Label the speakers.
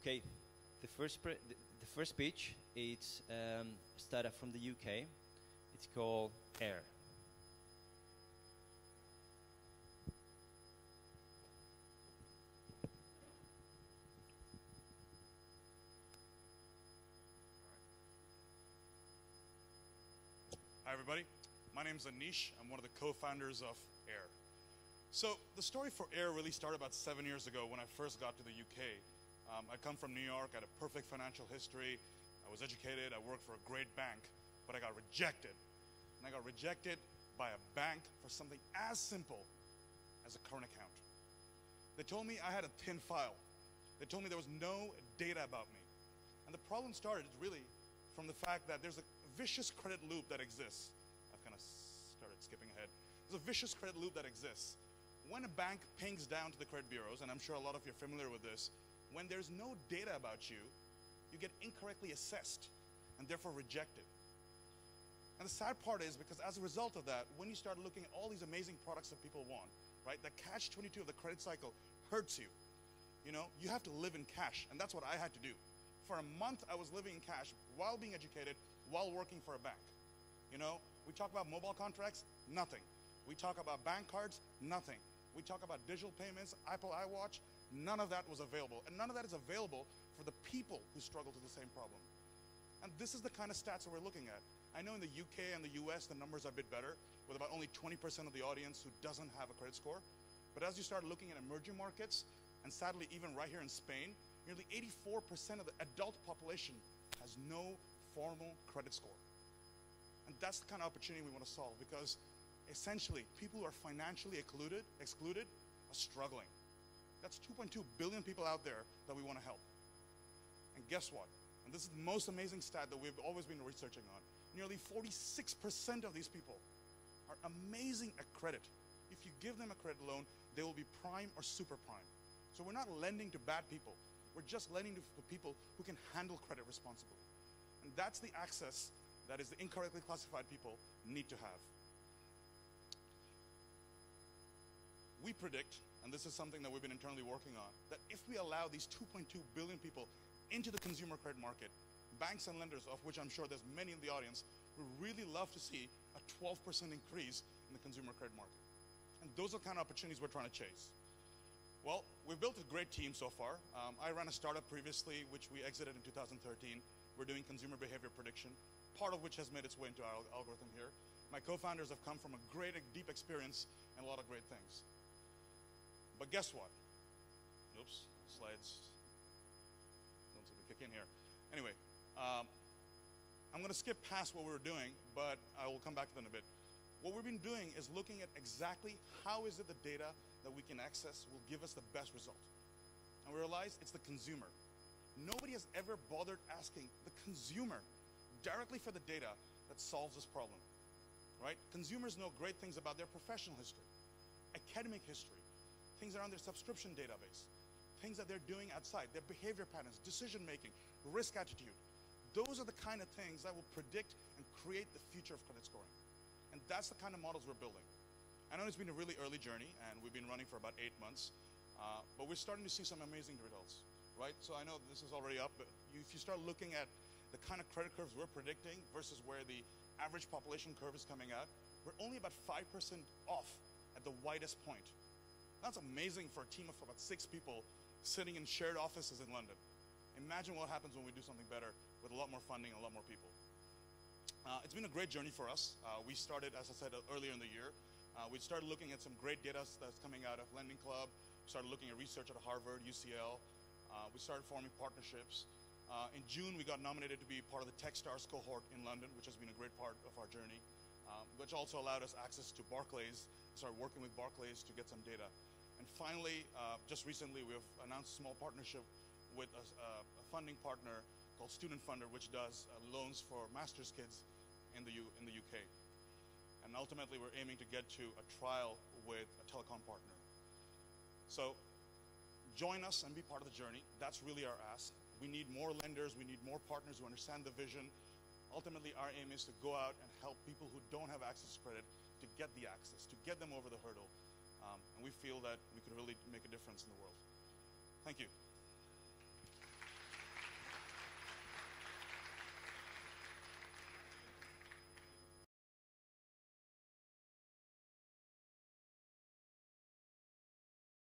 Speaker 1: Okay, the first speech it's started from the UK. It's called Aire.
Speaker 2: Hi everybody, my name is Aneesh. I'm one of the co-founders of Aire. So the story for Aire really started about 7 years ago when I first got to the UK. I come from New York, I had a perfect financial history, I was educated, I worked for a great bank, but I got rejected. And I got rejected by a bank for something as simple as a current account. They told me I had a thin file. They told me there was no data about me. And the problem started really from the fact that there's a vicious credit loop that exists. I've kind of started skipping ahead. There's a vicious credit loop that exists. When a bank pings down to the credit bureaus, and I'm sure a lot of you are familiar with this, when there's no data about you, you get incorrectly assessed and therefore rejected. And the sad part is because as a result of that, when you start looking at all these amazing products that people want, right, the catch-22 of the credit cycle hurts you. You know, you have to live in cash, and that's what I had to do. For a month, I was living in cash while being educated, while working for a bank. You know, we talk about mobile contracts, nothing. We talk about bank cards, nothing. We talk about digital payments, Apple iWatch, none of that was available. And none of that is available for the people who struggle with the same problem. And this is the kind of stats that we're looking at. I know in the UK and the US, the numbers are a bit better, with about only 20% of the audience who doesn't have a credit score. But as you start looking at emerging markets, and sadly even right here in Spain, nearly 84% of the adult population has no formal credit score. And that's the kind of opportunity we want to solve, because essentially people who are financially excluded are struggling. That's 2.2 billion people out there that we want to help. And guess what? And this is the most amazing stat that we've always been researching on. Nearly 46% of these people are amazing at credit. If you give them a credit loan, they will be prime or super prime. So we're not lending to bad people. We're just lending to people who can handle credit responsibly. And that's the access that is the incorrectly classified people need to have. We predict, and this is something that we've been internally working on, that if we allow these 2.2 billion people into the consumer credit market, banks and lenders, of which I'm sure there's many in the audience, would really love to see a 12% increase in the consumer credit market. And those are the kind of opportunities we're trying to chase. Well, we've built a great team so far. I ran a startup previously, which we exited in 2013. We're doing consumer behavior prediction, part of which has made its way into our algorithm here. My co-founders have come from a great, deep experience and a lot of great things. But guess what? Oops, slides don't seem to kick in here. Anyway, I'm going to skip past what we were doing, but I will come back to that in a bit. What we've been doing is looking at exactly how is it the data that we can access will give us the best result. And we realize it's the consumer. Nobody has ever bothered asking the consumer directly for the data that solves this problem, right? Consumers know great things about their professional history, academic history, things around their subscription database, things that they're doing outside, their behavior patterns, decision-making, risk attitude. Those are the kind of things that will predict and create the future of credit scoring. And that's the kind of models we're building. I know it's been a really early journey, and we've been running for about 8 months, but we're starting to see some amazing results, right? So I know this is already up, but if you start looking at the kind of credit curves we're predicting versus where the average population curve is coming out, we're only about 5% off at the widest point. That's amazing for a team of about 6 people sitting in shared offices in London. Imagine what happens when we do something better with a lot more funding and a lot more people. It's been a great journey for us. We started, as I said, earlier in the year. We started looking at some great data that's coming out of Lending Club. We started looking at research at Harvard, UCL. We started forming partnerships. In June, we got nominated to be part of the Techstars cohort in London, which has been a great part of our journey, which also allowed us access to Barclays. We started working with Barclays to get some data. And finally, just recently, we have announced a small partnership with a funding partner called Student Funder, which does loans for master's kids in the UK. And ultimately, we're aiming to get to a trial with a telecom partner. So join us and be part of the journey. That's really our ask. We need more lenders. We need more partners who understand the vision. Ultimately, our aim is to go out and help people who don't have access to credit to get the access, to get them over the hurdle. And we feel that we could really make a difference in the world. Thank you.